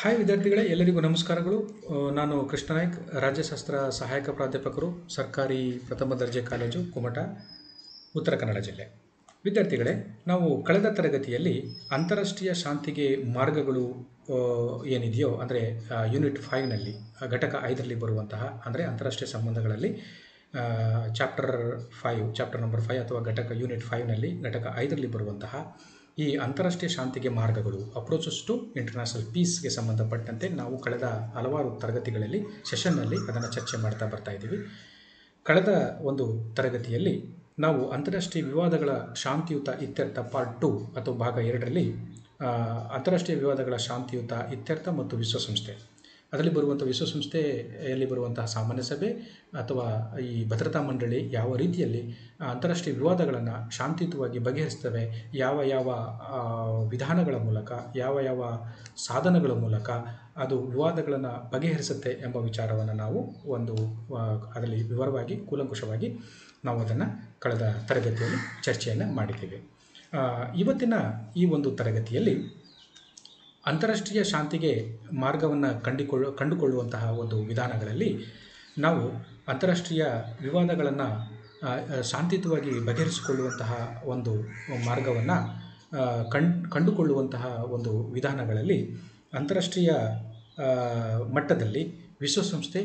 Hi ವಿದ್ಯಾರ್ಥಿಗಳೇ, ಎಲ್ಲರಿಗೂ ನಮಸ್ಕಾರಗಳು. ನಾನು ಕೃಷ್ಣ ನಾಯ್ಕ್, ರಾಜ್ಯಶಾಸ್ತ್ರ ಸಹಾಯಕ ಪ್ರಾಧ್ಯಾಪಕರು, ಸರ್ಕಾರಿ ಪ್ರಥಮ ದರ್ಜೆ ಕಾಲೇಜು, ಕುಮಟಾ, ಉತ್ತರ ಕನ್ನಡ ಜಿಲ್ಲೆ. ವಿದ್ಯಾರ್ಥಿಗಳೇ, ನಾವು ಕಳೆದ ತರಗತಿಯಲ್ಲಿ ಅಂತಾರಾಷ್ಟ್ರೀಯ ಶಾಂತಿಗೆ ಮಾರ್ಗಗಳು ಏನಿದೆಯೋ ಅಂದರೆ ಯೂನಿಟ್ 5ನಲ್ಲಿ ಘಟಕ 5ರಲ್ಲಿ ಬರುವಂತಹ ಅಂದರೆ ಅಂತಾರಾಷ್ಟ್ರೀಯ ಸಂಬಂಧಗಳಲ್ಲಿ ಚಾಪ್ಟರ್ ನಂಬರ್ 5 ಅಥವಾ ಘಟಕ ಯೂನಿಟ್ 5ನಲ್ಲಿ ಘಟಕ 5ರಲ್ಲಿ ಬರುವಂತಹ ಈ ಅಂತಾರಾಷ್ಟ್ರೀಯ ಶಾಂತಿಗೆ ಮಾರ್ಗಗಳು, ಅಪ್ರೋಚಸ್ ಟು ಇಂಟರ್ನ್ಯಾಷನಲ್ ಪೀಸ್ಗೆ ಸಂಬಂಧಪಟ್ಟಂತೆ ನಾವು ಕಳೆದ ಹಲವಾರು ತರಗತಿಗಳಲ್ಲಿ ಸೆಷನ್ನಲ್ಲಿ ಅದನ್ನು ಚರ್ಚೆ ಮಾಡ್ತಾ ಬರ್ತಾ ಇದ್ದೀವಿ. ಕಳೆದ ಒಂದು ತರಗತಿಯಲ್ಲಿ ನಾವು ಅಂತಾರಾಷ್ಟ್ರೀಯ ವಿವಾದಗಳ ಶಾಂತಿಯುತ ಇತ್ಯರ್ಥ ಪಾರ್ಟ್ 2 ಅಥವಾ ಭಾಗ 2ರಲ್ಲಿ ಅಂತಾರಾಷ್ಟ್ರೀಯ ವಿವಾದಗಳ ಶಾಂತಿಯುತ ಇತ್ಯರ್ಥ ಮತ್ತು ವಿಶ್ವಸಂಸ್ಥೆ, ಅದರಲ್ಲಿ ಬರುವಂಥ ವಿಶ್ವಸಂಸ್ಥೆಯಲ್ಲಿ ಬರುವಂತಹ ಸಾಮಾನ್ಯ ಸಭೆ ಅಥವಾ ಈ ಭದ್ರತಾ ಮಂಡಳಿ ಯಾವ ರೀತಿಯಲ್ಲಿ ಅಂತಾರಾಷ್ಟ್ರೀಯ ವಿವಾದಗಳನ್ನು ಶಾಂತಿಯುತವಾಗಿ ಬಗೆಹರಿಸ್ತವೆ, ಯಾವ ಯಾವ ವಿಧಾನಗಳ ಮೂಲಕ, ಯಾವ ಯಾವ ಸಾಧನಗಳ ಮೂಲಕ ಅದು ವಿವಾದಗಳನ್ನು ಬಗೆಹರಿಸುತ್ತೆ ಎಂಬ ವಿಚಾರವನ್ನು ನಾವು ಅದರಲ್ಲಿ ವಿವರವಾಗಿ ಕೂಲಂಕುಷವಾಗಿ ನಾವು ಅದನ್ನು ಕಳೆದ ತರಗತಿಯಲ್ಲಿ ಚರ್ಚೆಯನ್ನು ಮಾಡಿದ್ದೇವೆ. ಇವತ್ತಿನ ಈ ಒಂದು ತರಗತಿಯಲ್ಲಿ ಅಂತಾರಾಷ್ಟ್ರೀಯ ಶಾಂತಿಗೆ ಮಾರ್ಗವನ್ನು ಕಂಡುಕೊಳ್ಳುವಂತಹ ಒಂದು ವಿಧಾನಗಳಲ್ಲಿ ನಾವು ಅಂತಾರಾಷ್ಟ್ರೀಯ ವಿವಾದಗಳನ್ನು ಶಾಂತಿಯುತವಾಗಿ ಬಗೆಹರಿಸಿಕೊಳ್ಳುವಂತಹ ಒಂದು ಮಾರ್ಗವನ್ನು ಕಂಡುಕೊಳ್ಳುವಂತಹ ಒಂದು ವಿಧಾನಗಳಲ್ಲಿ ಅಂತಾರಾಷ್ಟ್ರೀಯ ಮಟ್ಟದಲ್ಲಿ ವಿಶ್ವಸಂಸ್ಥೆ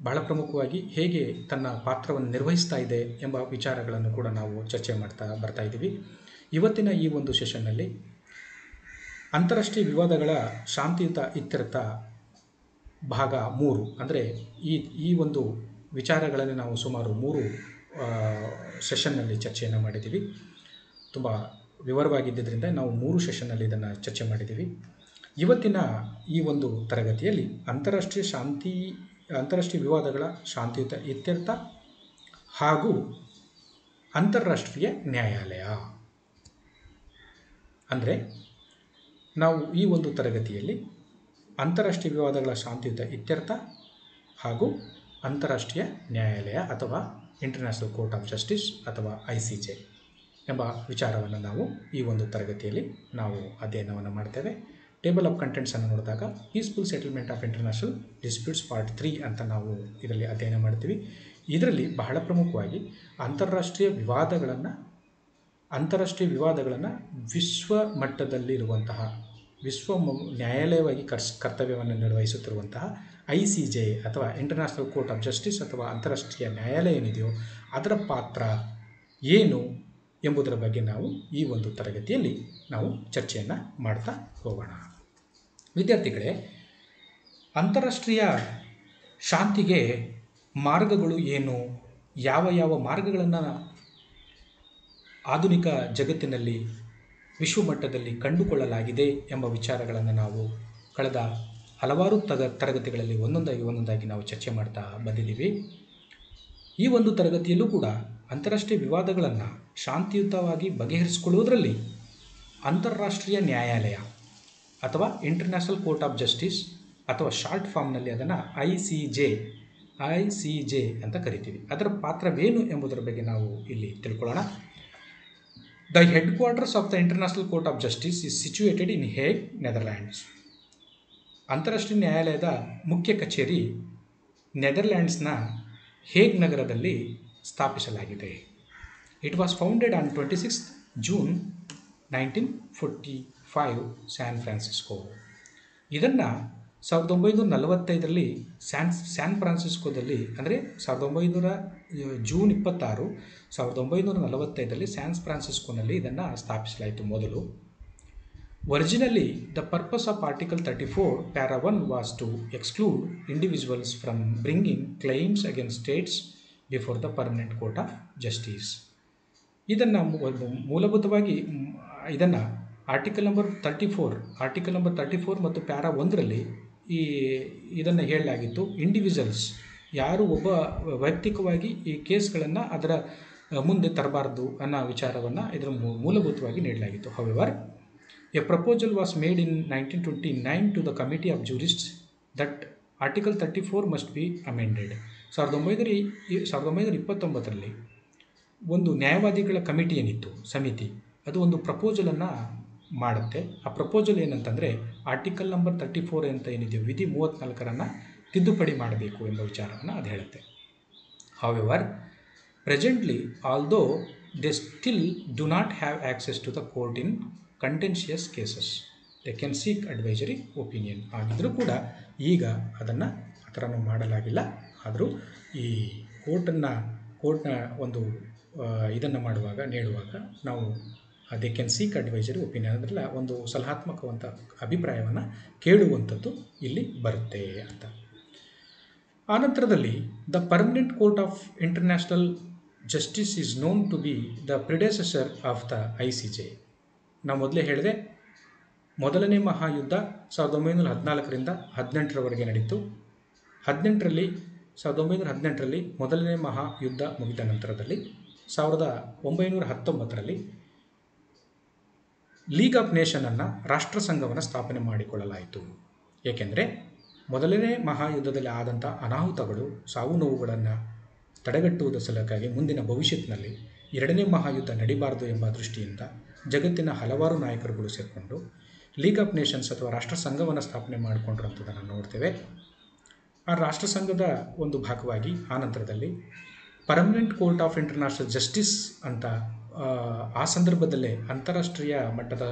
ಬಹಳ ಪ್ರಮುಖವಾಗಿ ಹೇಗೆ ತನ್ನ ಪಾತ್ರವನ್ನು ನಿರ್ವಹಿಸ್ತಾ ಇದೆ ಎಂಬ ವಿಚಾರಗಳನ್ನು ಕೂಡ ನಾವು ಚರ್ಚೆ ಮಾಡ್ತಾ ಬರ್ತಾ ಇದ್ದೀವಿ. ಇವತ್ತಿನ ಈ ಒಂದು ಸೆಷನ್ನಲ್ಲಿ ಅಂತಾರಾಷ್ಟ್ರೀಯ ವಿವಾದಗಳ ಶಾಂತಿಯುತ ಇತ್ಯರ್ಥ ಭಾಗ 3 ಅಂದರೆ ಈ ಒಂದು ವಿಚಾರಗಳಲ್ಲಿ ನಾವು ಸುಮಾರು 3 ಸೆಷನ್ನಲ್ಲಿ ಚರ್ಚೆಯನ್ನು ಮಾಡಿದ್ದೀವಿ. ತುಂಬ ವಿವರವಾಗಿದ್ದರಿಂದ ನಾವು 3 ಸೆಷನ್ನಲ್ಲಿ ಇದನ್ನು ಚರ್ಚೆ ಮಾಡಿದ್ದೀವಿ. ಇವತ್ತಿನ ಈ ಒಂದು ತರಗತಿಯಲ್ಲಿ ಅಂತಾರಾಷ್ಟ್ರೀಯ ವಿವಾದಗಳ ಶಾಂತಿಯುತ ಇತ್ಯರ್ಥ ಹಾಗೂ ಅಂತಾರಾಷ್ಟ್ರೀಯ ನ್ಯಾಯಾಲಯ ಅಂದರೆ ನಾವು ಈ ಒಂದು ತರಗತಿಯಲ್ಲಿ ಅಂತಾರಾಷ್ಟ್ರೀಯ ವಿವಾದಗಳ ಶಾಂತಿಯುತ ಇತ್ಯರ್ಥ ಹಾಗೂ ಅಂತಾರಾಷ್ಟ್ರೀಯ ನ್ಯಾಯಾಲಯ ಅಥವಾ ಇಂಟರ್ನ್ಯಾಷನಲ್ ಕೋರ್ಟ್ ಆಫ್ ಜಸ್ಟಿಸ್ ಅಥವಾ ICJ ಎಂಬ ವಿಚಾರವನ್ನು ನಾವು ಈ ಒಂದು ತರಗತಿಯಲ್ಲಿ ನಾವು ಅಧ್ಯಯನವನ್ನು ಮಾಡ್ತೇವೆ. ಟೇಬಲ್ ಆಫ್ ಕಂಟೆಂಟ್ಸನ್ನು ನೋಡಿದಾಗ peaceful settlement of international disputes part 3 ಅಂತ ನಾವು ಇದರಲ್ಲಿ ಅಧ್ಯಯನ ಮಾಡ್ತೀವಿ. ಇದರಲ್ಲಿ ಬಹಳ ಪ್ರಮುಖವಾಗಿ ಅಂತಾರಾಷ್ಟ್ರೀಯ ವಿವಾದಗಳನ್ನು ವಿಶ್ವ ಮಟ್ಟದಲ್ಲಿರುವಂತಹ ವಿಶ್ವ ನ್ಯಾಯಾಲಯವಾಗಿ ಕರ್ತವ್ಯವನ್ನು ನಿರ್ವಹಿಸುತ್ತಿರುವಂತಹ ICJ ಅಥವಾ ಇಂಟರ್ನ್ಯಾಷನಲ್ ಕೋರ್ಟ್ ಆಫ್ ಜಸ್ಟಿಸ್ ಅಥವಾ ಅಂತಾರಾಷ್ಟ್ರೀಯ ನ್ಯಾಯಾಲಯ ಏನಿದೆಯೋ ಅದರ ಪಾತ್ರ ಏನು ಎಂಬುದರ ಬಗ್ಗೆ ನಾವು ಈ ಒಂದು ತರಗತಿಯಲ್ಲಿ ನಾವು ಚರ್ಚೆಯನ್ನು ಮಾಡ್ತಾ ಹೋಗೋಣ. ವಿದ್ಯಾರ್ಥಿಗಳೇ, ಅಂತಾರಾಷ್ಟ್ರೀಯ ಶಾಂತಿಗೆ ಮಾರ್ಗಗಳು ಏನು, ಯಾವ ಯಾವ ಮಾರ್ಗಗಳನ್ನು ಆಧುನಿಕ ಜಗತ್ತಿನಲ್ಲಿ ವಿಶ್ವಮಟ್ಟದಲ್ಲಿ ಕಂಡುಕೊಳ್ಳಲಾಗಿದೆ ಎಂಬ ವಿಚಾರಗಳನ್ನು ನಾವು ಕಳೆದ ಹಲವಾರು ತರಗತಿಗಳಲ್ಲಿ ಒಂದೊಂದಾಗಿ ನಾವು ಚರ್ಚೆ ಮಾಡ್ತಾ ಬಂದಿದ್ದೀವಿ. ಈ ಒಂದು ತರಗತಿಯಲ್ಲೂ ಕೂಡ ಅಂತಾರಾಷ್ಟ್ರೀಯ ವಿವಾದಗಳನ್ನು ಶಾಂತಿಯುತವಾಗಿ ಬಗೆಹರಿಸಿಕೊಳ್ಳುವುದರಲ್ಲಿ ಅಂತಾರಾಷ್ಟ್ರೀಯ ನ್ಯಾಯಾಲಯ ಅಥವಾ ಇಂಟರ್ನ್ಯಾಷನಲ್ ಕೋರ್ಟ್ ಆಫ್ ಜಸ್ಟಿಸ್ ಅಥವಾ ಶಾರ್ಟ್ ಫಾರ್ಮ್ನಲ್ಲಿ ಅದನ್ನು ICJ ಅಂತ ಕರಿತೀವಿ. ಅದರ ಪಾತ್ರವೇನು ಎಂಬುದರ ಬಗ್ಗೆ ನಾವು ಇಲ್ಲಿ ತಿಳ್ಕೊಳ್ಳೋಣ. The headquarters of the International Court of Justice is situated in Hague, Netherlands. ಅಂತಾರಾಷ್ಟ್ರೀಯ ನ್ಯಾಯಾಲಯದ ಮುಖ್ಯ ಕಚೇರಿ ನೆದರ್ಲ್ಯಾಂಡ್ಸ್ನ ಹೇಗ್ ನಗರದಲ್ಲಿ ಸ್ಥಾಪಿಸಲಾಗಿದೆ. It was founded on 26 June 1945 San Francisco. ಇದನ್ನು 1945ರಲ್ಲಿ ಸ್ಯಾನ್ ಫ್ರಾನ್ಸಿಸ್ಕೋದಲ್ಲಿ ಅಂದರೆ ಜೂನ್ 26, 1945ರಲ್ಲಿ ಸ್ಯಾನ್ ಫ್ರಾನ್ಸಿಸ್ಕೋನಲ್ಲಿ ಇದನ್ನು ಸ್ಥಾಪಿಸಲಾಯಿತು ಮೊದಲು. Originally the purpose of article 34 para 1 was to exclude individuals from bringing claims against states before the permanent court of justice. ಇದನ್ನು ಮೂಲಭೂತವಾಗಿ article number 34 ಮತ್ತು para 1ರಲ್ಲಿ ಇದನ್ನು ಹೇಳಲಾಗಿತ್ತು. ಇಂಡಿವಿಜುವಲ್ಸ್ ಯಾರು ಒಬ್ಬ ವೈಯಕ್ತಿಕವಾಗಿ ಈ ಕೇಸ್ಗಳನ್ನು ಅದರ ಮುಂದೆ ತರಬಾರ್ದು ಅನ್ನೋ ವಿಚಾರವನ್ನು ಇದರ ಮೂಲಭೂತವಾಗಿ ನೀಡಲಾಗಿತ್ತು. However a proposal was made in 1929 to the committee of jurists that article 34 must be amended. 1929ರಲ್ಲಿ ಒಂದು ನ್ಯಾಯವಾದಿಗಳ ಕಮಿಟಿ ಏನಿತ್ತು, ಸಮಿತಿ, ಅದು ಒಂದು ಪ್ರಪೋಸಲನ್ನು ಮಾಡುತ್ತೆ. ಆ ಪ್ರಪೋಸಲ್ ಏನಂತಂದರೆ ಆರ್ಟಿಕಲ್ ನಂಬರ್ 34 ಅಂತ ಏನಿದೆಯೋ ವಿಧಿ 34ರನ್ನು ತಿದ್ದುಪಡಿ ಮಾಡಬೇಕು ಎಂಬ ವಿಚಾರವನ್ನು ಅದು ಹೇಳುತ್ತೆ. However presently although they still do not have access to the court in contentious cases, they can seek advisory opinion. ಆಗಿದ್ದರೂ ಕೂಡ ಈಗ ಅದನ್ನು ಆ ಥರನೂ ಮಾಡಲಾಗಿಲ್ಲ. ಆದರೂ ಈ ಕೋರ್ಟ್ನ ಒಂದು ಇದನ್ನು ನೀಡುವಾಗ ನಾವು they can seek advisory opinion ಅದರಲ್ಲ ಒಂದು ಸಲಹಾತ್ಮಕವಂತ ಅಭಿಪ್ರಾಯವನ್ನು ಕೇಳುವಂಥದ್ದು ಇಲ್ಲಿ ಬರುತ್ತೆ ಅಂತ. ಆನಂತರದಲ್ಲಿ the permanent court of international justice is known to be the predecessor of the ICJ. ನಾವು ಮೊದಲೇ ಹೇಳಿದೆ, ಮೊದಲನೇ ಮಹಾಯುದ್ಧ 1914ರಿಂದ 18ರವರೆಗೆ ನಡೀತು. 1918ರಲ್ಲಿ ಮೊದಲನೇ ಮಹಾಯುದ್ಧ ಮುಗಿದ ನಂತರದಲ್ಲಿ 1919ರಲ್ಲಿ ಲೀಗ್ ಆಫ್ ನೇಷನನ್ನು ರಾಷ್ಟ್ರಸಂಘವನ್ನು ಸ್ಥಾಪನೆ ಮಾಡಿಕೊಳ್ಳಲಾಯಿತು. ಏಕೆಂದರೆ ಮೊದಲನೇ ಮಹಾಯುದ್ಧದಲ್ಲಿ ಆದಂಥ ಅನಾಹುತಗಳು, ಸಾವು ನೋವುಗಳನ್ನು ತಡೆಗಟ್ಟುವುದರ ಸಲುವಾಗಿ ಮುಂದಿನ ಭವಿಷ್ಯತ್ತಿನಲ್ಲಿ ಎರಡನೇ ಮಹಾಯುದ್ಧ ನಡಿಬಾರದು ಎಂಬ ದೃಷ್ಟಿಯಿಂದ ಜಗತ್ತಿನ ಹಲವಾರು ನಾಯಕರುಗಳು ಸೇರಿಕೊಂಡು ಲೀಗ್ ಆಫ್ ನೇಷನ್ಸ್ ಅಥವಾ ರಾಷ್ಟ್ರಸಂಘವನ್ನು ಸ್ಥಾಪನೆ ಮಾಡಿಕೊಂಡಿರುವಂಥದ್ದನ್ನು ನೋಡ್ತೇವೆ. ಆ ರಾಷ್ಟ್ರಸಂಘದ ಒಂದು ಭಾಗವಾಗಿ ಆನಂತರದಲ್ಲಿ permanent court of international justice ಅಂತ ಆ ಸಂದರ್ಭದಲ್ಲೇ ಅಂತಾರಾಷ್ಟ್ರೀಯ ಮಟ್ಟದ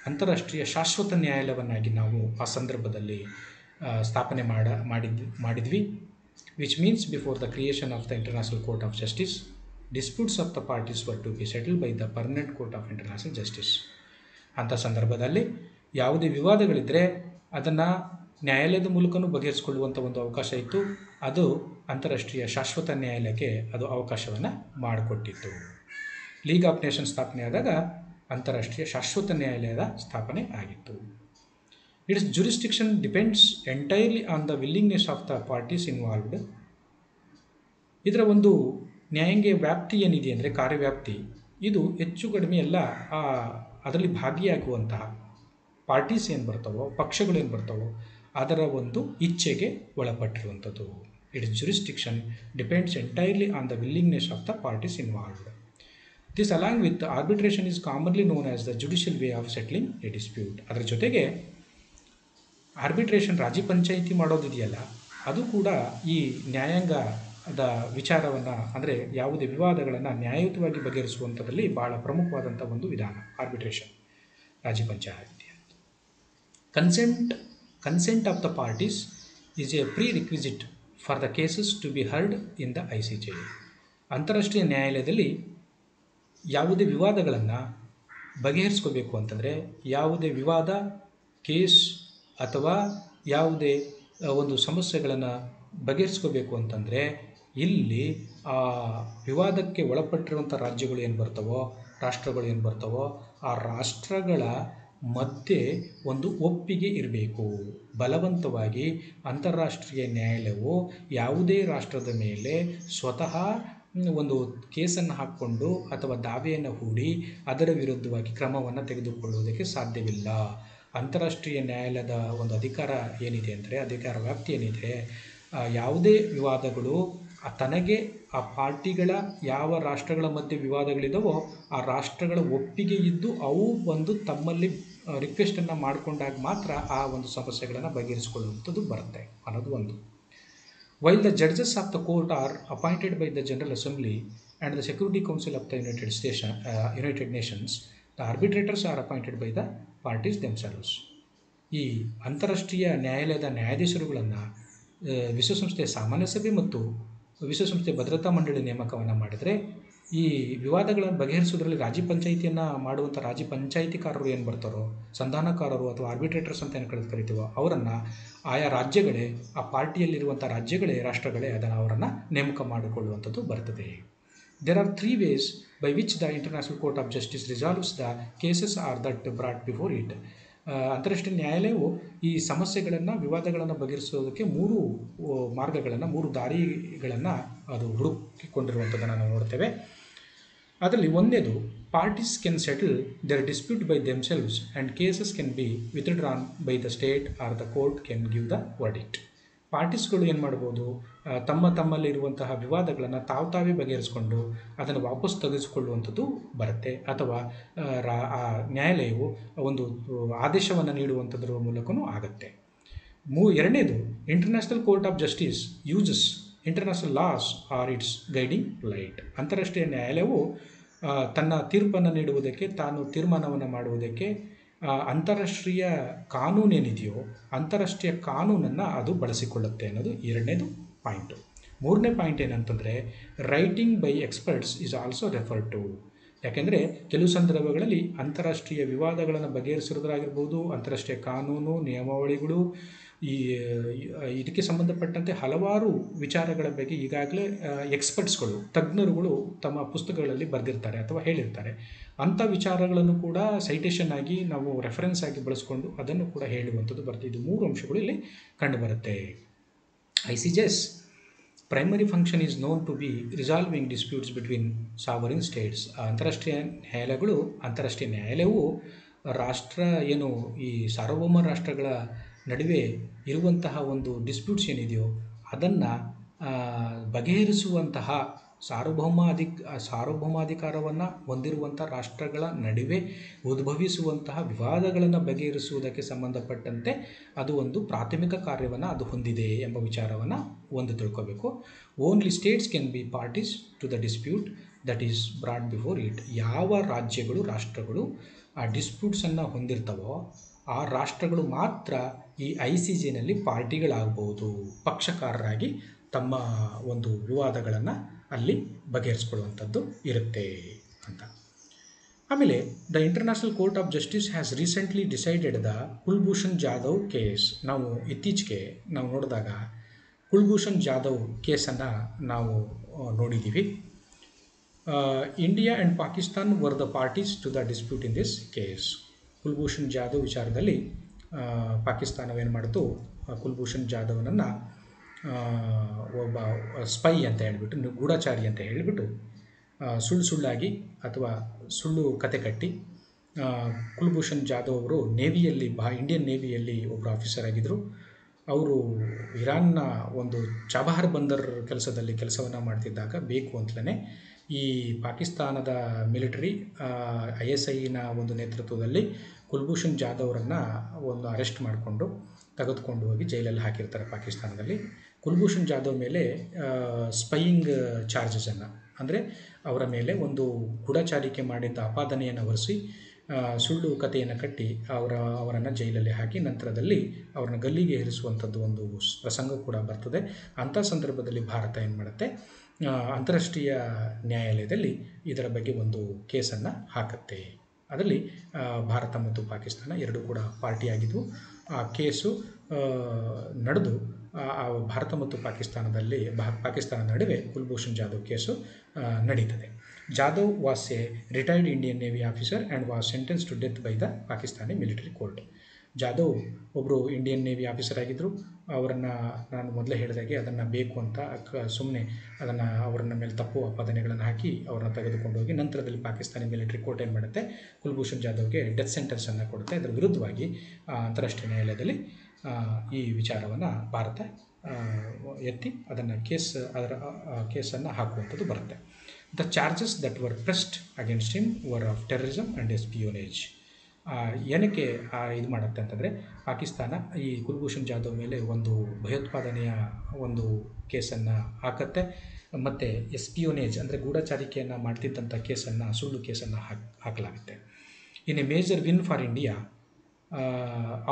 ಅಂತಾರಾಷ್ಟ್ರೀಯ ಶಾಶ್ವತ ನ್ಯಾಯಾಲಯವನ್ನಾಗಿ ನಾವು ಆ ಸಂದರ್ಭದಲ್ಲಿ ಸ್ಥಾಪನೆ ಮಾಡಿದ್ವಿ. Which means before the creation of the international court of justice disputes of the parties were to be settled by the permanent court of international justice. ಅಂಥ ಸಂದರ್ಭದಲ್ಲಿ ಯಾವುದೇ ವಿವಾದಗಳಿದ್ದರೆ ಅದನ್ನು ನ್ಯಾಯಾಲಯದ ಮೂಲಕನೂ ಬಗೆಹರಿಸಿಕೊಳ್ಳುವಂಥ ಒಂದು ಅವಕಾಶ ಇತ್ತು. ಅದು ಅಂತಾರಾಷ್ಟ್ರೀಯ ಶಾಶ್ವತ ನ್ಯಾಯಾಲಯಕ್ಕೆ ಅದು ಅವಕಾಶವನ್ನು ಮಾಡಿಕೊಟ್ಟಿತ್ತು. ಲೀಗ್ ಆಫ್ ನೇಷನ್ ಸ್ಥಾಪನೆಯಾದಾಗ ಅಂತಾರಾಷ್ಟ್ರೀಯ ಶಾಶ್ವತ ನ್ಯಾಯಾಲಯದ ಸ್ಥಾಪನೆ ಆಗಿತ್ತು. It's jurisdiction depends entirely on the willingness of the parties involved. ಇದರ ಒಂದು ನ್ಯಾಯಾಂಗ ವ್ಯಾಪ್ತಿ ಏನಿದೆ ಅಂದರೆ ಕಾರ್ಯವ್ಯಾಪ್ತಿ, ಇದು ಹೆಚ್ಚು ಕಡಿಮೆ ಎಲ್ಲ ಅದರಲ್ಲಿ ಭಾಗಿಯಾಗುವಂತಹ ಪಾರ್ಟೀಸ್ ಏನು ಬರ್ತಾವೋ, ಪಕ್ಷಗಳೇನು ಬರ್ತಾವೋ ಅದರ ಒಂದು ಇಚ್ಛೆಗೆ ಒಳಪಟ್ಟಿರುವಂಥದ್ದು. Its jurisdiction depends entirely on the willingness of the parties involved. This along with arbitration is commonly known as the judicial way of settling a dispute. ಅದರ ಜೊತೆಗೆ ಆರ್ಬಿಟ್ರೇಷನ್ ರಾಜಿ ಪಂಚಾಯಿತಿ ಮಾಡೋದಿದೆಯಲ್ಲ, ಅದು ಕೂಡ ಈ ನ್ಯಾಯಾಂಗದ ವಿಚಾರವನ್ನು ಅಂದರೆ ಯಾವುದೇ ವಿವಾದಗಳನ್ನು ನ್ಯಾಯಯುತವಾಗಿ ಬಗೆಹರಿಸುವಂಥದ್ದಲ್ಲಿ ಬಹಳ ಪ್ರಮುಖವಾದಂಥ ಒಂದು ವಿಧಾನ ಆರ್ಬಿಟ್ರೇಷನ್, ರಾಜಿ panchayat. Consent of the parties is a prerequisite for the cases to be heard in the ICJ. ಅಂತಾರಾಷ್ಟ್ರೀಯ ನ್ಯಾಯಾಲಯದಲ್ಲಿ ಯಾವುದೇ ವಿವಾದಗಳನ್ನು ಬಗೆಹರಿಸ್ಕೋಬೇಕು ಅಂತಂದರೆ, ಯಾವುದೇ ವಿವಾದ ಕೇಸ್ ಅಥವಾ ಯಾವುದೇ ಒಂದು ಸಮಸ್ಯೆಗಳನ್ನು ಬಗೆಹರಿಸ್ಕೋಬೇಕು ಅಂತಂದರೆ ಇಲ್ಲಿ ಆ ವಿವಾದಕ್ಕೆ ಒಳಪಟ್ಟಿರುವಂಥ ರಾಜ್ಯಗಳು ಏನು ಬರ್ತಾವೋ, ರಾಷ್ಟ್ರಗಳು ಏನು ಬರ್ತಾವೋ ಆ ರಾಷ್ಟ್ರಗಳ ಮಧ್ಯೆ ಒಂದು ಒಪ್ಪಿಗೆ ಇರಬೇಕು. ಬಲವಂತವಾಗಿ ಅಂತಾರಾಷ್ಟ್ರೀಯ ನ್ಯಾಯಾಲಯವು ಯಾವುದೇ ರಾಷ್ಟ್ರದ ಮೇಲೆ ಸ್ವತಃ ಒಂದು ಕೇಸನ್ನು ಹಾಕ್ಕೊಂಡು ಅಥವಾ ದಾವೆಯನ್ನು ಹೂಡಿ ಅದರ ವಿರುದ್ಧವಾಗಿ ಕ್ರಮವನ್ನು ತೆಗೆದುಕೊಳ್ಳುವುದಕ್ಕೆ ಸಾಧ್ಯವಿಲ್ಲ. ಅಂತಾರಾಷ್ಟ್ರೀಯ ನ್ಯಾಯಾಲಯದ ಒಂದು ಅಧಿಕಾರ ಏನಿದೆ ಅಂದರೆ, ಅಧಿಕಾರ ವ್ಯಾಪ್ತಿ ಏನಿದೆ, ಯಾವುದೇ ವಿವಾದಗಳು ತನಗೆ ಆ ಪಾರ್ಟಿಗಳ ಯಾವ ರಾಷ್ಟ್ರಗಳ ಮಧ್ಯೆ ವಿವಾದಗಳಿದ್ದಾವೋ ಆ ರಾಷ್ಟ್ರಗಳ ಒಪ್ಪಿಗೆ ಇದ್ದು ಅವು ಒಂದು ತಮ್ಮಲ್ಲಿ ರಿಕ್ವೆಸ್ಟನ್ನು ಮಾಡಿಕೊಂಡಾಗ ಮಾತ್ರ ಆ ಒಂದು ಸಮಸ್ಯೆಗಳನ್ನು ಬಗೆಹರಿಸಿಕೊಳ್ಳುವಂಥದ್ದು ಬರುತ್ತೆ ಅನ್ನೋದು ಒಂದು. While the judges of the court are appointed by the general assembly and the security council of the United Nations, the arbitrators are appointed by the parties themselves. ಈ ಅಂತಾರಾಷ್ಟ್ರೀಯ ನ್ಯಾಯಾಲಯದ ನ್ಯಾಯಾಧೀಶರುಗಳನ್ನು ವಿಶ್ವಸಂಸ್ಥೆಯ ಸಾಮಾನ್ಯ ಸಭೆ ಮತ್ತು ವಿಶ್ವಸಂಸ್ಥೆ ಭದ್ರತಾ ಮಂಡಳಿ ನೇಮಕವನ್ನು ಮಾಡಿದರೆ, ಈ ವಿವಾದಗಳನ್ನು ಬಗೆಹರಿಸೋದ್ರಲ್ಲಿ ರಾಜಿ ಪಂಚಾಯಿತಿಯನ್ನು ಮಾಡುವಂಥ ರಾಜಿ ಪಂಚಾಯಿತಿಕಾರರು ಏನು ಬರ್ತಾರೋ, ಸಂಧಾನಕಾರರು ಅಥವಾ ಆರ್ಬಿಟ್ರೇಟರ್ಸ್ ಅಂತ ಏನು ಕರಿತೀವೋ ಅವರನ್ನು ಆಯಾ ರಾಜ್ಯಗಳೇ, ಆ ಪಾರ್ಟಿಯಲ್ಲಿರುವಂಥ ರಾಷ್ಟ್ರಗಳೇ ಅವರನ್ನು ನೇಮಕ ಮಾಡಿಕೊಳ್ಳುವಂಥದ್ದು ಬರ್ತದೆ. There are 3 ways by which the International Court of Justice resolves the cases are that brought before it. ಅಂತಾರಾಷ್ಟ್ರೀಯ ನ್ಯಾಯಾಲಯವು ಈ ಸಮಸ್ಯೆಗಳನ್ನು, ವಿವಾದಗಳನ್ನು ಬಗೆಹರಿಸೋದಕ್ಕೆ 3 ಮಾರ್ಗಗಳನ್ನು, 3 ದಾರಿಗಳನ್ನು ಅದು ಹುಡುಕಿಕೊಂಡಿರುವಂಥದ್ದನ್ನು ನಾವು ನೋಡ್ತೇವೆ. ಅದರಲ್ಲಿ ಒಂದೇದು, parties can settle their dispute by themselves and cases can be withdrawn by the state or the court can give the verdict. ಪಾರ್ಟೀಸ್ಗಳು ಏನು ಮಾಡ್ಬೋದು, ತಮ್ಮಲ್ಲಿರುವಂತಹ ವಿವಾದಗಳನ್ನು ತಾವೇ ಬಗೆಹರಿಸ್ಕೊಂಡು ಅದನ್ನು ವಾಪಸ್ ತೆಗೆದುಕೊಳ್ಳುವಂಥದ್ದು ಬರುತ್ತೆ. ಅಥವಾ ಆ ನ್ಯಾಯಾಲಯವು ಒಂದು ಆದೇಶವನ್ನು ನೀಡುವಂಥದ್ರ ಮೂಲಕವೂ ಆಗುತ್ತೆ. ಎರಡನೇದು, international court of justice uses international laws are its guiding light. ಅಂತಾರಾಷ್ಟ್ರೀಯ ನ್ಯಾಯಾಲಯವು ತನ್ನ ತೀರ್ಪನ್ನು ನೀಡುವುದಕ್ಕೆ, ತಾನು ತೀರ್ಮಾನವನ್ನು ಮಾಡುವುದಕ್ಕೆ ಅಂತಾರಾಷ್ಟ್ರೀಯ ಕಾನೂನೇನಿದೆಯೋ ಅಂತಾರಾಷ್ಟ್ರೀಯ ಕಾನೂನನ್ನು ಅದು ಬಳಸಿಕೊಳ್ಳುತ್ತೆ ಅನ್ನೋದು ಎರಡನೇದು ಪಾಯಿಂಟು. ಮೂರನೇ ಪಾಯಿಂಟ್ ಏನಂತಂದರೆ, writing by experts is also refer to. ಯಾಕೆಂದರೆ ಕೆಲವು ಸಂದರ್ಭಗಳಲ್ಲಿ ಅಂತಾರಾಷ್ಟ್ರೀಯ ವಿವಾದಗಳನ್ನು ಬಗೆಹರಿಸಿರೋದಾಗಿರ್ಬೋದು, ಅಂತಾರಾಷ್ಟ್ರೀಯ ಕಾನೂನು ನಿಯಮಾವಳಿಗಳು, ಇದಕ್ಕೆ ಸಂಬಂಧಪಟ್ಟಂತೆ ಹಲವಾರು ವಿಚಾರಗಳ ಬಗ್ಗೆ ಈಗಾಗಲೇ ಎಕ್ಸ್ಪರ್ಟ್ಸ್ಗಳು, ತಜ್ಞರುಗಳು ತಮ್ಮ ಪುಸ್ತಕಗಳಲ್ಲಿ ಬರೆದಿರ್ತಾರೆ ಅಥವಾ ಹೇಳಿರ್ತಾರೆ. ಅಂಥ ವಿಚಾರಗಳನ್ನು ಕೂಡ ಸೈಟೇಷನ್ ಆಗಿ ನಾವು ರೆಫರೆನ್ಸ್ ಆಗಿ ಬಳಸ್ಕೊಂಡು ಅದನ್ನು ಕೂಡ ಹೇಳುವಂಥದ್ದು ಬರುತ್ತೆ. ಇದು 3 ಅಂಶಗಳು ಇಲ್ಲಿ ಕಂಡುಬರುತ್ತೆ. ICJ's primary function is known to be resolving disputes between sovereign states. ಅಂತಾರಾಷ್ಟ್ರೀಯ ನ್ಯಾಯಾಲಯವು ಈ ಸಾರ್ವಭೌಮ ರಾಷ್ಟ್ರಗಳ ನಡುವೆ ಇರುವಂತಹ ಒಂದು ಡಿಸ್ಪ್ಯೂಟ್ಸ್ ಏನಿದೆಯೋ ಅದನ್ನು ಬಗೆಹರಿಸುವಂತಹ ಸಾರ್ವಭೌಮಾಧಿಕಾರವನ್ನು ಹೊಂದಿರುವಂಥ ರಾಷ್ಟ್ರಗಳ ನಡುವೆ ಉದ್ಭವಿಸುವಂತಹ ವಿವಾದಗಳನ್ನು ಬಗೆಹರಿಸುವುದಕ್ಕೆ ಸಂಬಂಧಪಟ್ಟಂತೆ ಅದು ಒಂದು ಪ್ರಾಥಮಿಕ ಕಾರ್ಯವನ್ನು ಅದು ಹೊಂದಿದೆ ಎಂಬ ವಿಚಾರವನ್ನು ತಿಳ್ಕೋಬೇಕು. Only states can be parties to the dispute that is brought before it. ಯಾವ ರಾಷ್ಟ್ರಗಳು ಆ ಡಿಸ್ಪ್ಯೂಟ್ಸನ್ನು ಹೊಂದಿರ್ತವೋ ಆ ರಾಷ್ಟ್ರಗಳು ಮಾತ್ರ ಈ ICJನಲ್ಲಿ ಪಾರ್ಟಿಗಳಾಗಬಹುದು, ಪಕ್ಷಕಾರರಾಗಿ ತಮ್ಮ ಒಂದು ವಿವಾದಗಳನ್ನು ಅಲ್ಲಿ ಬಗೆಹರಿಸ್ಕೊಳ್ಳುವಂಥದ್ದು ಇರುತ್ತೆ ಅಂತ. ಆಮೇಲೆ the international court of justice has recently decided the Kulbhushan Jadhav case. ನಾವು ಇತ್ತೀಚೆಗೆ ನೋಡಿದಾಗ ಕುಲ್ಭೂಷಣ್ ಜಾಧವ್ ಕೇಸನ್ನು ನಾವು ನೋಡಿದ್ದೀವಿ. India and Pakistan were the parties to the dispute in this case. Kulbhushan Jadhav ವಿಚಾರದಲ್ಲಿ ಪಾಕಿಸ್ತಾನವೇನು ಮಾಡಿತು, ಕುಲ್ಭೂಷಣ್ ಜಾಧವ್ನನ್ನು ಒಬ್ಬ ಸ್ಪೈ ಅಂತ ಹೇಳಿಬಿಟ್ಟು, ಗೂಢಚಾರಿ ಅಂತ ಹೇಳಿಬಿಟ್ಟು ಸುಳ್ಳಾಗಿ ಅಥವಾ ಸುಳ್ಳು ಕತೆ ಕಟ್ಟಿ, ಕುಲ್ಭೂಷಣ್ ಜಾಧವ್ ಅವರು ಇಂಡಿಯನ್ ನೇವಿಯಲ್ಲಿ ಒಬ್ಬರು ಆಫೀಸರ್ ಆಗಿದ್ದರು. ಅವರು ಇರಾನ್ನ ಒಂದು ಚಾಬಹಾರ್ ಬಂದರ್ ಕೆಲಸವನ್ನು ಮಾಡ್ತಿದ್ದಾಗ ಬೇಕು ಅಂತಲೇ ಈ ಪಾಕಿಸ್ತಾನದ ಮಿಲಿಟರಿ ISIನ ಒಂದು ನೇತೃತ್ವದಲ್ಲಿ ಕುಲ್ಭೂಷಣ್ ಜಾಧವ್ ಅವರನ್ನು ಒಂದು ಅರೆಸ್ಟ್ ಮಾಡಿಕೊಂಡು ತೆಗೆದುಕೊಂಡು ಹೋಗಿ ಜೈಲಲ್ಲಿ ಹಾಕಿರ್ತಾರೆ ಪಾಕಿಸ್ತಾನದಲ್ಲಿ. ಕುಲ್ಭೂಷಣ್ ಜಾಧವ್ ಮೇಲೆ ಸ್ಪೈಯಿಂಗ್ ಚಾರ್ಜಸನ್ನು, ಅಂದರೆ ಅವರ ಮೇಲೆ ಒಂದು ಗೂಢಚಾರಿಕೆ ಮಾಡಿದ್ದ ಆಪಾದನೆಯನ್ನು ಹೊರಿಸಿ ಸುಳ್ಳು ಕಥೆಯನ್ನು ಕಟ್ಟಿ ಅವರನ್ನು ಜೈಲಲ್ಲಿ ಹಾಕಿ ನಂತರದಲ್ಲಿ ಅವರನ್ನು ಗಲ್ಲಿಗೆ ಏರಿಸುವಂಥದ್ದು ಒಂದು ಪ್ರಸಂಗ ಕೂಡ ಬರ್ತದೆ. ಅಂಥ ಸಂದರ್ಭದಲ್ಲಿ ಭಾರತ ಏನು ಮಾಡುತ್ತೆ, ಅಂತಾರಾಷ್ಟ್ರೀಯ ನ್ಯಾಯಾಲಯದಲ್ಲಿ ಇದರ ಬಗ್ಗೆ ಒಂದು ಕೇಸನ್ನು ಹಾಕುತ್ತೆ. ಅದರಲ್ಲಿ ಭಾರತ ಮತ್ತು ಪಾಕಿಸ್ತಾನ ಎರಡೂ ಕೂಡ ಪಾರ್ಟಿಯಾಗಿದ್ವು. ಆ ಕೇಸು ನಡೆದು ಭಾರತ ಮತ್ತು ಪಾಕಿಸ್ತಾನ ನಡುವೆ ಕುಲ್ಭೂಷಣ್ ಜಾಧವ್ ಕೇಸು ನಡೀತದೆ. Jadhav was a retired Indian navy officer and was sentence to death by the Pakistani military court. Jadhav ಒಬ್ಬರು ಇಂಡಿಯನ್ ನೇವಿ ಆಫೀಸರ್ ಆಗಿದ್ದರು. ಅವರನ್ನು ನಾನು ಮೊದಲೇ ಹೇಳಿದಾಗೆ ಅದನ್ನು ಬೇಕು ಅಂತ ಸುಮ್ಮನೆ ಅವರನ್ನ ಮೇಲೆ ತಪ್ಪು ಆಪಾದನೆಗಳನ್ನು ಹಾಕಿ ಅವರನ್ನು ತೆಗೆದುಕೊಂಡು ಹೋಗಿ ನಂತರದಲ್ಲಿ ಪಾಕಿಸ್ತಾನಿ ಮಿಲಿಟರಿ ಕೋರ್ಟ್ ಏನು ಮಾಡುತ್ತೆ, ಕುಲ್ಭೂಷಣ್ ಜಾಧವ್ಗೆ ಡೆತ್ ಸೆಂಟೆನ್ಸನ್ನು ಕೊಡುತ್ತೆ. ಅದರ ವಿರುದ್ಧವಾಗಿ ಅಂತಾರಾಷ್ಟ್ರೀಯ ನ್ಯಾಯಾಲಯದಲ್ಲಿ ಈ ವಿಚಾರವನ್ನು ಭಾರತ ಎತ್ತಿ ಅದನ್ನು ಕೇಸನ್ನು ಹಾಕುವಂಥದ್ದು ಬರುತ್ತೆ. The charges that were pressed against him were of terrorism and espionage. ಏನಕ್ಕೆ ಇದು ಮಾಡುತ್ತೆ ಅಂತಂದರೆ, ಪಾಕಿಸ್ತಾನ ಈ ಕುಲ್ಭೂಷಣ್ ಜಾಧವ್ ಮೇಲೆ ಒಂದು ಭಯೋತ್ಪಾದನೆಯ ಒಂದು ಕೇಸನ್ನು ಹಾಕತ್ತೆ ಮತ್ತು ಎಸ್ಪಿಯೋನೇಜ್ ಅಂದರೆ ಗೂಢಚಾರಿಕೆಯನ್ನು ಮಾಡ್ತಿದ್ದಂಥ ಸುಳ್ಳು ಕೇಸನ್ನು ಹಾಕಲಾಗುತ್ತೆ. In a major win for India,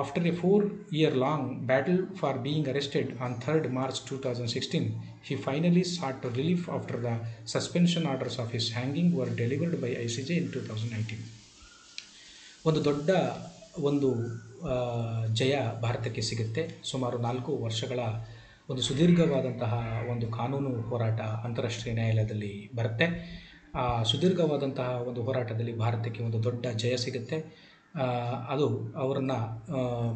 after a 4-year-long battle for being arrested on 3rd March 2016, he finally sought relief after the suspension orders of his hanging were delivered by ICJ in 2019. ಒಂದು ದೊಡ್ಡ ಜಯ ಭಾರತಕ್ಕೆ ಸಿಗುತ್ತೆ. ಸುಮಾರು 4 ವರ್ಷಗಳ ಒಂದು ಸುದೀರ್ಘವಾದಂತಹ ಒಂದು ಕಾನೂನು ಹೋರಾಟ ಅಂತಾರಾಷ್ಟ್ರೀಯ ನ್ಯಾಯಾಲಯದಲ್ಲಿ ಬರುತ್ತೆ. ಆ ಸುದೀರ್ಘವಾದಂತಹ ಒಂದು ಹೋರಾಟದಲ್ಲಿ ಭಾರತಕ್ಕೆ ಒಂದು ದೊಡ್ಡ ಜಯ ಸಿಗುತ್ತೆ. ಅದು ಅವರನ್ನು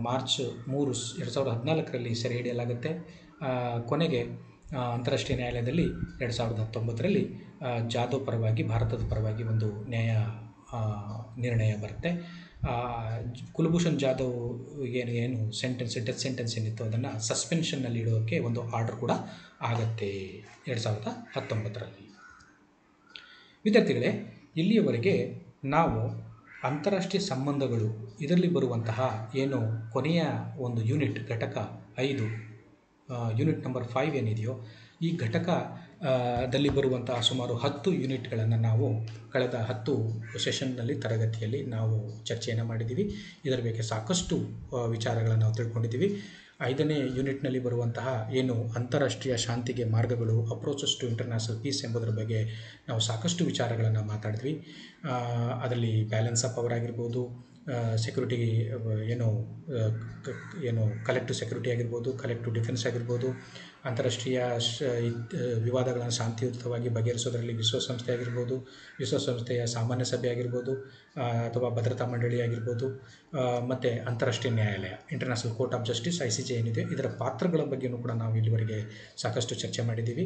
ಮಾರ್ಚ್ 3, 2014ರಲ್ಲಿ ಸೆರೆ ಹಿಡಿಯಲಾಗುತ್ತೆ. ಕೊನೆಗೆ ಅಂತಾರಾಷ್ಟ್ರೀಯ ನ್ಯಾಯಾಲಯದಲ್ಲಿ 2019ರಲ್ಲಿ ಜಾಧವ್ ಪರವಾಗಿ ಭಾರತದ ಪರವಾಗಿ ಒಂದು ನಿರ್ಣಯ ಬರುತ್ತೆ. ಕುಲಭೂಷಣ್ ಜಾಧವ್ ಏನು ಡೆತ್ ಸೆಂಟೆನ್ಸ್ ಏನಿತ್ತು ಅದನ್ನು ಸಸ್ಪೆನ್ಷನ್ನಲ್ಲಿ ಇಡೋಕ್ಕೆ ಒಂದು ಆರ್ಡರ್ ಕೂಡ ಆಗತ್ತೆ 2019ರಲ್ಲಿ. ವಿದ್ಯಾರ್ಥಿಗಳೇ, ಇಲ್ಲಿಯವರೆಗೆ ನಾವು ಅಂತಾರಾಷ್ಟ್ರೀಯ ಸಂಬಂಧಗಳು ಇದರಲ್ಲಿ ಬರುವಂತಹ ಏನು ಕೊನೆಯ ಒಂದು ಯೂನಿಟ್ ಘಟಕ 5 ಯೂನಿಟ್ ನಂಬರ್ 5 ಏನಿದೆಯೋ ಈ ಘಟಕದಲ್ಲಿ ಬರುವಂತಹ ಸುಮಾರು 10 ಯೂನಿಟ್ಗಳನ್ನು ನಾವು ಕಳೆದ 10 ಸೆಷನ್ನಲ್ಲಿ ತರಗತಿಯಲ್ಲಿ ನಾವು ಚರ್ಚೆಯನ್ನು ಮಾಡಿದ್ದೀವಿ. ಇದರ ಬಗ್ಗೆ ಸಾಕಷ್ಟು ವಿಚಾರಗಳನ್ನು ನಾವು ತಿಳ್ಕೊಂಡಿದ್ದೀವಿ. 5ನೇ ಯೂನಿಟ್ನಲ್ಲಿ ಬರುವಂತಹ ಏನು ಅಂತಾರಾಷ್ಟ್ರೀಯ ಶಾಂತಿಗೆ ಮಾರ್ಗಗಳು, ಅಪ್ರೋಚಸ್ ಟು ಇಂಟರ್ನ್ಯಾಷನಲ್ ಪೀಸ್ ಎಂಬುದರ ಬಗ್ಗೆ ನಾವು ಸಾಕಷ್ಟು ವಿಚಾರಗಳನ್ನು ಮಾತಾಡಿದ್ವಿ. ಅದರಲ್ಲಿ ಬ್ಯಾಲೆನ್ಸ್ ಆಫ್ ಪವರ್ ಆಗಿರ್ಬೋದು, ಸೆಕ್ಯೂರಿಟಿ ಏನು ಕಲೆಕ್ಟಿವ್ ಸೆಕ್ಯೂರಿಟಿ ಆಗಿರ್ಬೋದು, ಕಲೆಕ್ಟಿವ್ ಡಿಫೆನ್ಸ್ ಆಗಿರ್ಬೋದು, ಅಂತಾರಾಷ್ಟ್ರೀಯ ವಿವಾದಗಳನ್ನು ಶಾಂತಿಯುತವಾಗಿ ಬಗೆಹರಿಸೋದರಲ್ಲಿ ವಿಶ್ವಸಂಸ್ಥೆ ಆಗಿರ್ಬೋದು, ವಿಶ್ವಸಂಸ್ಥೆಯ ಸಾಮಾನ್ಯ ಸಭೆ ಆಗಿರ್ಬೋದು, ಅಥವಾ ಭದ್ರತಾ ಮಂಡಳಿ ಆಗಿರ್ಬೋದು, ಮತ್ತು ಅಂತಾರಾಷ್ಟ್ರೀಯ ನ್ಯಾಯಾಲಯ international court of justice ICJ ಏನಿದೆ ಇದರ ಪಾತ್ರಗಳ ಬಗ್ಗೆಯೂ ಕೂಡ ನಾವು ಇಲ್ಲಿವರೆಗೆ ಸಾಕಷ್ಟು ಚರ್ಚೆ ಮಾಡಿದ್ದೀವಿ.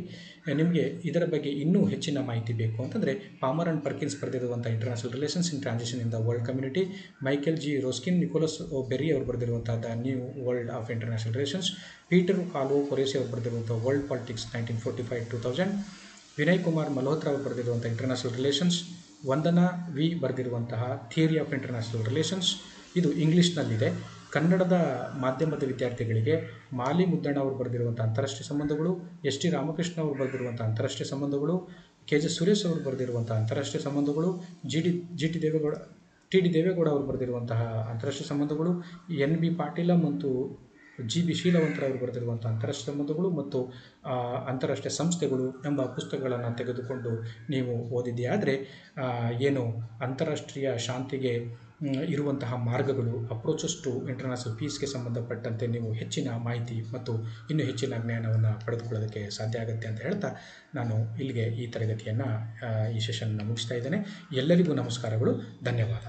ನಿಮಗೆ ಇದರ ಬಗ್ಗೆ ಇನ್ನೂ ಹೆಚ್ಚಿನ ಮಾಹಿತಿ ಬೇಕು ಅಂತಂದರೆ ಪಾಮರ್ ಆ್ಯಂಡ್ ಪರ್ಕಿನ್ಸ್ ಬರೆದಿರುವಂಥ international relations in transition in the world community, Michael G. Roskin, Nicholas O. Berry ಅವರು ಬರೆದಿರುವಂಥ the new world of international relations, Peter Calvocoressi ಅವರು ಬರೆದಿರುವಂಥ ವರ್ಲ್ಡ್ ಪಾಲಿಟಿಕ್ಸ್ 1945-2000, ವಿನಯ್ ಕುಮಾರ್ ಮಲ್ಹೋತ್ರಾ ಅವರು ಬರೆದಿರುವಂಥ ಇಂಟರ್ನ್ಯಾಷನಲ್ ರಿಲೇಷನ್ಸ್, ವಂದನಾ ವಿ ಬರೆದಿರುವಂತಹ theory of international relations, ಇದು ಇಂಗ್ಲೀಷ್ನಲ್ಲಿದೆ. ಕನ್ನಡದ ಮಾಧ್ಯಮದ ವಿದ್ಯಾರ್ಥಿಗಳಿಗೆ ಮಾಲಿ ಮುದ್ದಣ್ಣ ಅವರು ಬರೆದಿರುವಂಥ ಅಂತಾರಾಷ್ಟ್ರೀಯ ಸಂಬಂಧಗಳು, ಎಸ್ ಟಿ ರಾಮಕೃಷ್ಣ ಅವರು ಬರೆದಿರುವಂಥ ಅಂತಾರಾಷ್ಟ್ರೀಯ ಸಂಬಂಧಗಳು, ಕೆ ಜೆ ಸುರೇಶ್ ಅವರು ಬರೆದಿರುವಂಥ ಅಂತಾರಾಷ್ಟ್ರೀಯ ಸಂಬಂಧಗಳು, ಟಿ ಡಿ ದೇವೇಗೌಡ ಅವರು ಬರೆದಿರುವಂತಹ ಅಂತಾರಾಷ್ಟ್ರೀಯ ಸಂಬಂಧಗಳು, ಎನ್ ಬಿ ಪಾಟೀಲ ಮತ್ತು ಜಿ ಬಿ ಶೀಲವಂತರ ಅವರು ಬರೆದಿರುವಂಥ ಅಂತಾರಾಷ್ಟ್ರೀಯ ಸಂಬಂಧಗಳು ಮತ್ತು ಅಂತಾರಾಷ್ಟ್ರೀಯ ಸಂಸ್ಥೆಗಳು ಎಂಬ ಪುಸ್ತಕಗಳನ್ನು ತೆಗೆದುಕೊಂಡು ನೀವು ಓದಿದೆಯಾದರೆ ಏನು ಅಂತಾರಾಷ್ಟ್ರೀಯ ಶಾಂತಿಗೆ ಇರುವಂತಹ ಮಾರ್ಗಗಳು, ಅಪ್ರೋಚಸ್ ಟು ಇಂಟರ್ನ್ಯಾಷನಲ್ ಪೀಸ್ಗೆ ಸಂಬಂಧಪಟ್ಟಂತೆ ನೀವು ಹೆಚ್ಚಿನ ಮಾಹಿತಿ ಮತ್ತು ಇನ್ನೂ ಹೆಚ್ಚಿನ ಜ್ಞಾನವನ್ನು ಪಡೆದುಕೊಳ್ಳೋದಕ್ಕೆ ಸಾಧ್ಯ ಆಗುತ್ತೆ ಅಂತ ಹೇಳ್ತಾ ನಾನು ಇಲ್ಲಿಗೆ ಈ ತರಗತಿಯನ್ನು ಈ ಸೆಷನ್ನ ಮುಗಿಸ್ತಾ ಇದ್ದೇನೆ. ಎಲ್ಲರಿಗೂ ನಮಸ್ಕಾರಗಳು, ಧನ್ಯವಾದ.